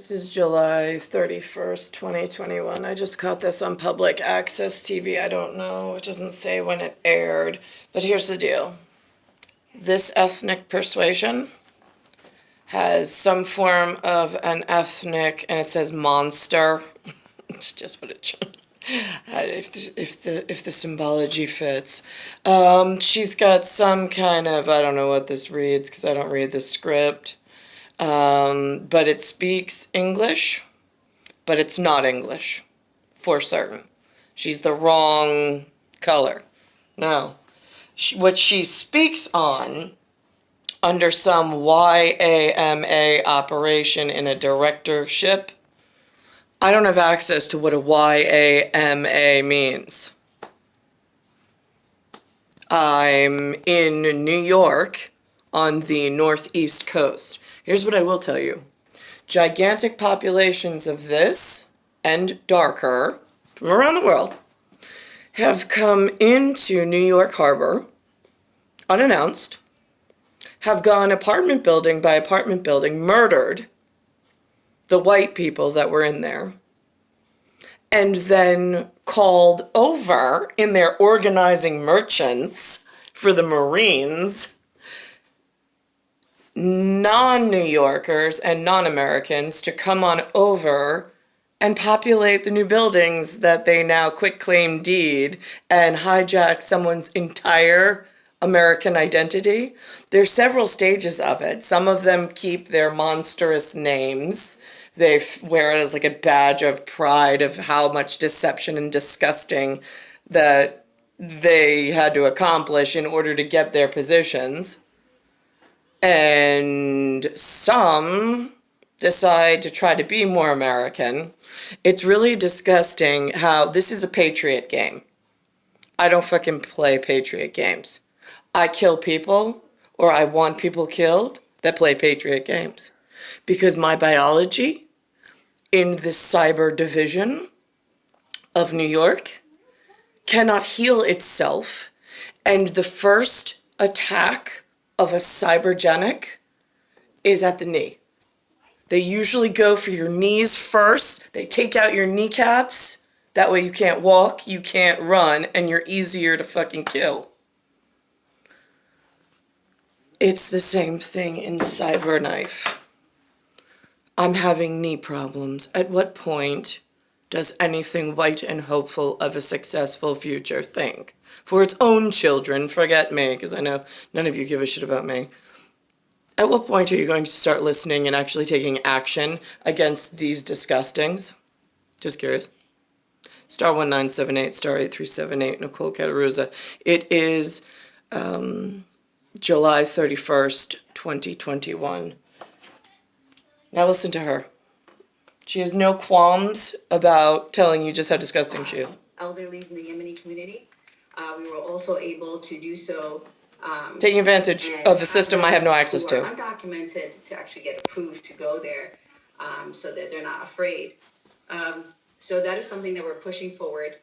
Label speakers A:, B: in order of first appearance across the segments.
A: This is July 31st, 2021. I just caught this on public access TV. I don't know. It doesn't say when it aired. But here's the deal. This ethnic persuasion has some form of an ethnic, and it says monster. It's just what it should. If the symbology fits. She's got some kind of, I don't know what this reads because I don't read the script. But it speaks English, but it's not English, for certain. She's the wrong color. No. What she speaks on, under some YAMA operation in a directorship, I don't have access to what a YAMA means. I'm in New York on the northeast coast. Here's what I will tell you. Gigantic populations of this and darker from around the world have come into New York Harbor unannounced, have gone apartment building by apartment building, murdered the white people that were in there, and then called over in their organizing merchants for the Marines non-New Yorkers and non-Americans to come on over and populate the new buildings that they now quitclaim deed and hijack someone's entire American identity. There's several stages of it. Some of them keep their monstrous names. They wear it as like a badge of pride of how much deception and disgusting that they had to accomplish in order to get their positions. And some decide to try to be more American. It's really disgusting how this is a patriot game. I don't fucking play patriot games. I kill people, or I want people killed that play patriot games. Because my biology in the cyber division of New York cannot heal itself. And the first attack of a cybergenic is at the knee. They usually go for your knees first. They take out your kneecaps. That way you can't walk, you can't run, and you're easier to fucking kill. It's the same thing in Cyberknife. I'm having knee problems. At what point does anything white and hopeful of a successful future think? For its own children, forget me, because I know none of you give a shit about me. At what point are you going to start listening and actually taking action against these disgustings? Just curious. Star 1978, star 8378, Nicole Cattaruzza. It is July 31st, 2021. Now listen to her. She has no qualms about telling you just how disgusting she is.
B: Elderly in the Yemeni community. We were also able to do so.
A: Taking advantage of a system I have no access to.
B: Undocumented to actually get approved to go there, so that they're not afraid. So that is something that we're pushing forward.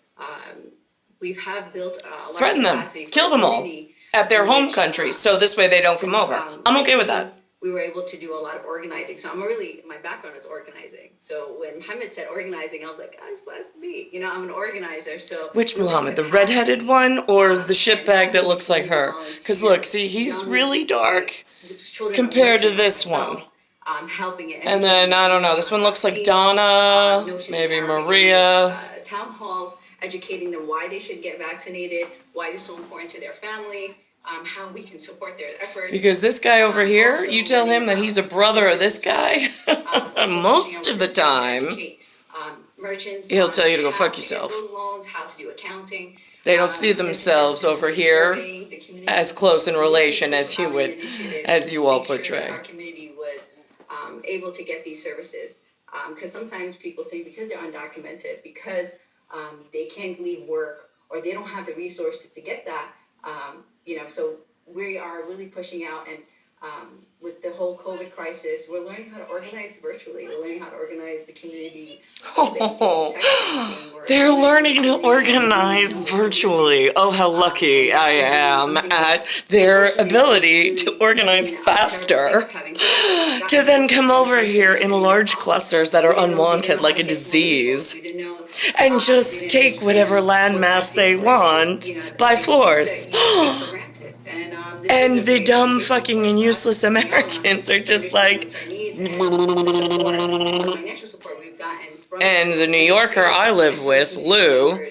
B: We've built a lot
A: Threaten
B: of
A: them, kill them all at their home country, so this way they don't come over. I'm okay with that.
B: We were able to do a lot of organizing. So my background is organizing. So when Muhammad said organizing, I was like, oh, that's me. I'm an organizer. So
A: which Muhammad, the redheaded one or the shitbag that looks like her? Because look, see, he's really dark compared to this one.
B: Helping it.
A: And then, I don't know, this one looks like Donna, maybe Maria.
B: Town halls, educating them why they should get vaccinated, why it's so important to their family. How we can support their efforts.
A: Because this guy over here, you tell him that he's a brother of this guy, most of the time, he'll tell you to go fuck yourself.
B: How to do accounting.
A: They don't see themselves over here as close in relation as you all portray.
B: Our community was able to get these services. Because sometimes people think because they're undocumented, because they can't leave work, or they don't have the resources to get that, so we are really pushing out and with the whole COVID crisis, we're learning how to organize virtually. We're learning how to organize the community
A: Oh,
B: texting.
A: they're learning to organize virtually. Oh, how lucky I am at their ability to organize faster, to then come over here in large clusters that are unwanted, like a disease, and just take whatever landmass they want by force. And the dumb fucking and useless Americans are just like, and the New Yorker I live with, Lou,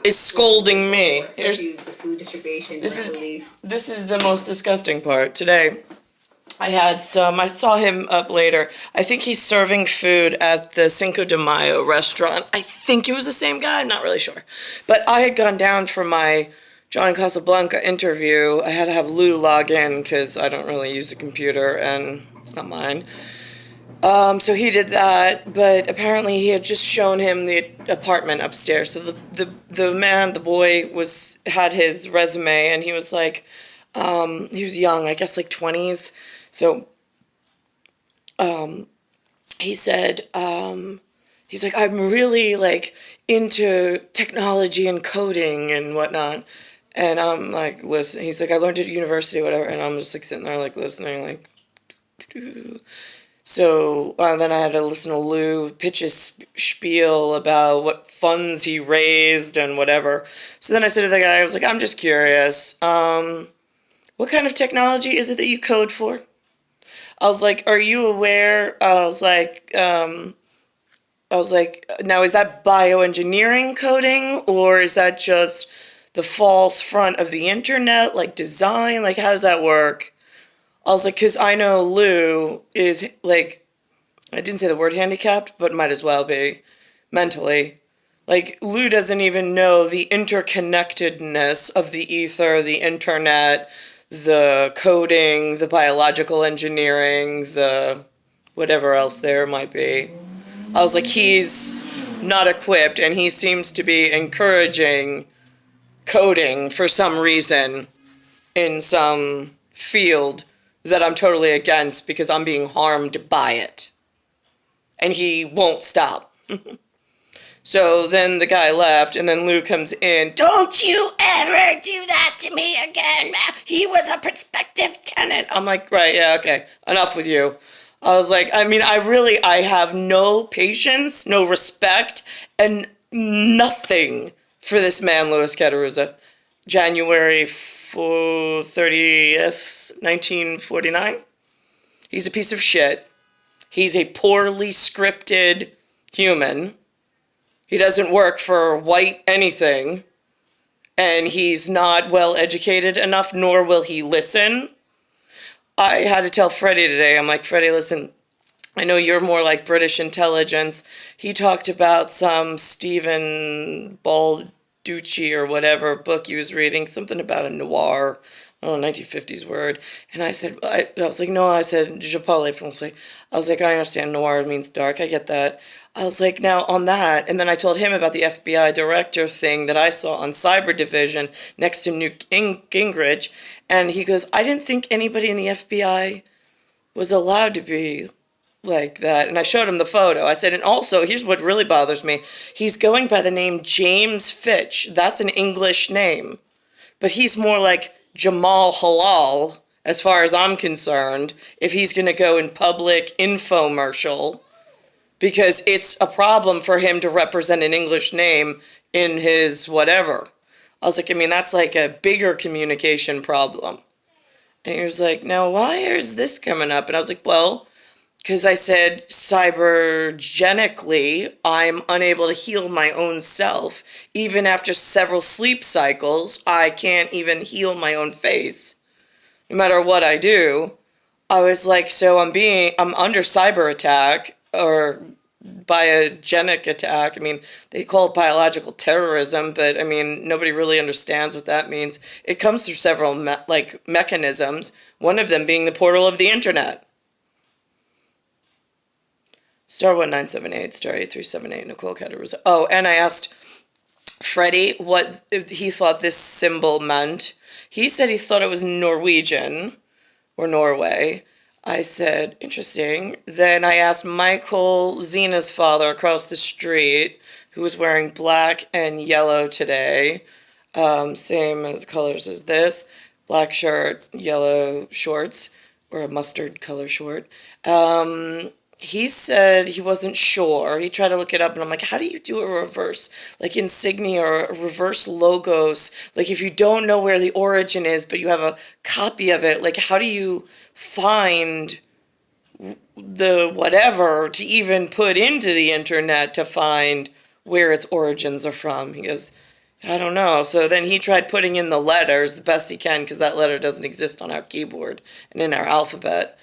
A: is scolding me. This is the most disgusting part. Today, I saw him up later. I think he's serving food at the Cinco de Mayo restaurant. I think it was the same guy, I'm not really sure. But I had gone down for my John Casablanca interview. I had to have Lou log in because I don't really use the computer and it's not mine. So he did that, but apparently he had just shown him the apartment upstairs. So the boy had his resume, and he was like, he was young, I guess like 20s. So he said, he's like, I'm really like into technology and coding and whatnot. And I'm like, listen, he's like, I learned at university, whatever. And I'm just like sitting there like listening, like, so then I had to listen to Lou pitch his spiel about what funds he raised and whatever. So then I said to the guy, I was like, I'm just curious, what kind of technology is it that you code for? I was like, are you aware? I was like, now is that bioengineering coding, or is that just the false front of the internet, like design? Like, how does that work? I was like, because I know Lou is, like, I didn't say the word handicapped, but might as well be, mentally. Like, Lou doesn't even know the interconnectedness of the ether, the internet, the coding, the biological engineering, the whatever else there might be. I was like, he's not equipped, and he seems to be encouraging coding for some reason in some field that I'm totally against because I'm being harmed by it. And he won't stop. So then the guy left, and then Lou comes in. Don't you ever do that to me again. He was a prospective tenant. I'm like, right, yeah, okay, enough with you. I was like, I mean, I have no patience, no respect, and nothing for this man, Louis Cattaruzza. January 30th, 1949. He's a piece of shit. He's a poorly scripted human. He doesn't work for white anything. And he's not well educated enough, nor will he listen. I had to tell Freddie today, I'm like, Freddie, listen, I know you're more like British intelligence. He talked about some Stephen Balducci or whatever book he was reading, something about a noir, I don't know, 1950s word. And I said, I was like, no, I said, je parle français. I was like, I understand noir means dark, I get that. I was like, now on that, and then I told him about the FBI director thing that I saw on Cyber Division next to Newt Gingrich, and he goes, I didn't think anybody in the FBI was allowed to be like that. And I showed him the photo. I said, and also, here's what really bothers me. He's going by the name James Fitch. That's an English name. But he's more like Jamal Halal, as far as I'm concerned, if he's going to go in public infomercial, because it's a problem for him to represent an English name in his whatever. I was like, I mean, that's like a bigger communication problem. And he was like, now why is this coming up? And I was like, well, because I said cybergenically, I'm unable to heal my own self. Even after several sleep cycles, I can't even heal my own face, no matter what I do. I was like, so I'm under cyber attack, or biogenic attack. I mean, they call it biological terrorism, but I mean, nobody really understands what that means. It comes through several mechanisms, one of them being the portal of the internet. Star 1978, Star 8378, Nicole Cattaruzza. Oh, and I asked Freddie what he thought this symbol meant. He said he thought it was Norwegian, or Norway. I said, interesting. Then I asked Michael, Zena's father, across the street, who was wearing black and yellow today, same as colors as this, black shirt, yellow shorts, or a mustard color short. He said he wasn't sure. He tried to look it up, and I'm like, how do you do a reverse, like insignia or a reverse logos? Like, if you don't know where the origin is, but you have a copy of it, like, how do you find the whatever to even put into the internet to find where its origins are from? He goes, I don't know. So then he tried putting in the letters the best he can because that letter doesn't exist on our keyboard and in our alphabet.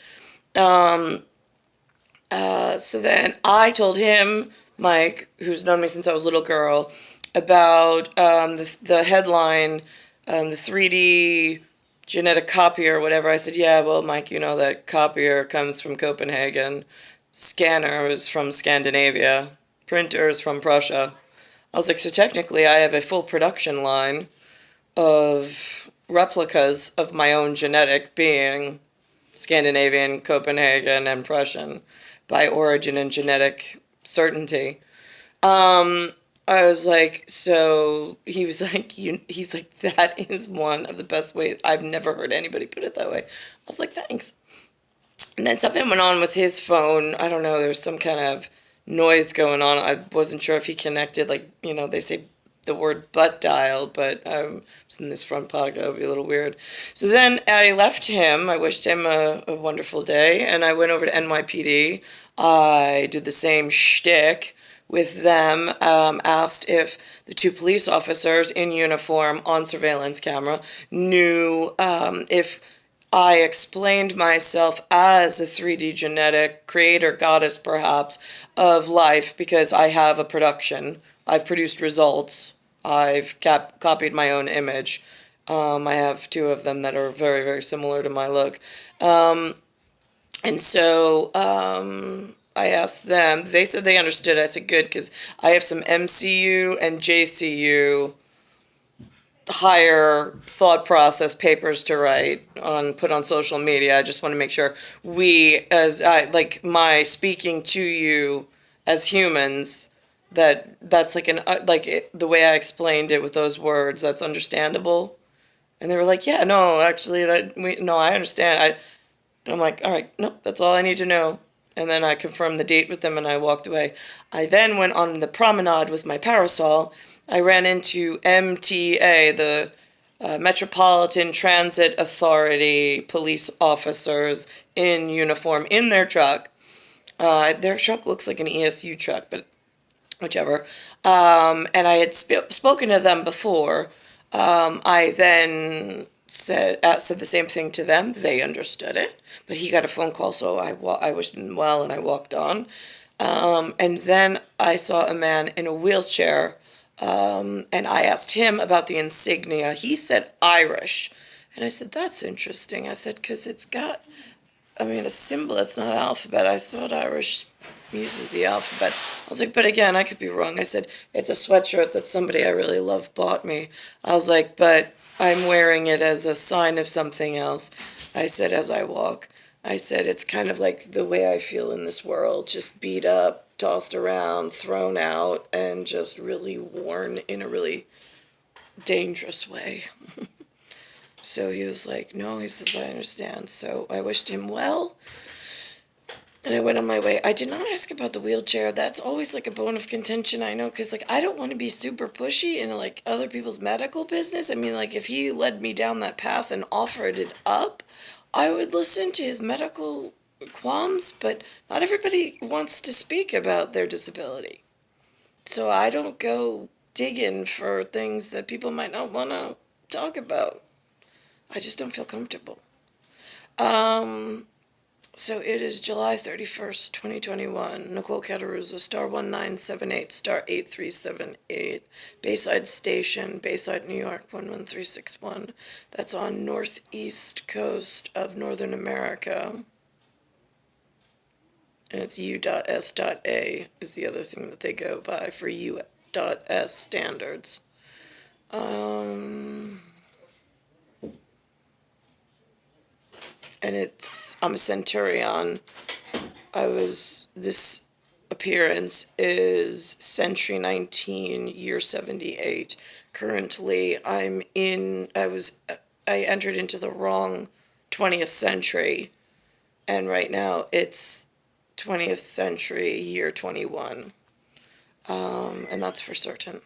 A: So then I told him, Mike, who's known me since I was a little girl, about the headline, the 3D genetic copier or whatever. I said, yeah, well, Mike, you know that copier comes from Copenhagen. Scanner is from Scandinavia. Printer is from Prussia. I was like, so technically I have a full production line of replicas of my own genetic being Scandinavian, Copenhagen, and Prussian by origin and genetic certainty. I was like, so he was like, he's like, that is one of the best ways. I've never heard anybody put it that way. I was like, thanks. And then something went on with his phone. I don't know, there was some kind of noise going on. I wasn't sure if he connected, like, they say the word butt dial, but it's in this front pocket. It would be a little weird. So then I left him. I wished him a wonderful day, and I went over to NYPD. I did the same shtick with them, asked if the two police officers in uniform on surveillance camera knew if I explained myself as a 3D genetic creator goddess, perhaps, of life because I have a production. I've produced results. I've copied my own image. I have two of them that are very, very similar to my look. And so I asked them. They said they understood. I said, good, because I have some MCU and JCU higher thought process papers to write put on social media. I just want to make sure like my speaking to you as humans, that's like the way I explained it with those words, that's understandable. And they were like, yeah, no, actually no, I understand. And I'm like, all right, nope, that's all I need to know. And then I confirmed the date with them and I walked away. I then went on the promenade with my parasol. I ran into MTA, the Metropolitan Transit Authority police officers in uniform in their truck. Their truck looks like an ESU truck, but whichever. And I had spoken to them before. I then said the same thing to them. They understood it, but he got a phone call, so I wished him well, and I walked on. And then I saw a man in a wheelchair, and I asked him about the insignia. He said Irish, and I said, that's interesting. I said, because it's got, a symbol that's not alphabet. I thought Irish uses the alphabet. I was like, but again, I could be wrong. I said, it's a sweatshirt that somebody I really love bought me. I was like, but I'm wearing it as a sign of something else. I said, as I walk. I said, it's kind of like the way I feel in this world, just beat up, tossed around, thrown out, and just really worn in a really dangerous way. So he was like, no, he says, I understand. So I wished him well, and I went on my way. I did not ask about the wheelchair. That's always like a bone of contention, I know, because like I don't want to be super pushy in like other people's medical business. Like if he led me down that path and offered it up, I would listen to his medical qualms, but not everybody wants to speak about their disability. So I don't go digging for things that people might not want to talk about. I just don't feel comfortable. So it is July 31st, 2021. Nicole Cattaruzza, star 1978, star 8378. Bayside Station, Bayside, New York, 11361. That's on northeast coast of Northern America. And it's U.S.A is the other thing that they go by for U.S. standards. and I'm a centurion. This appearance is century 19, year 78. Currently, I entered into the wrong 20th century, and right now it's 20th century, year 21. And that's for certain.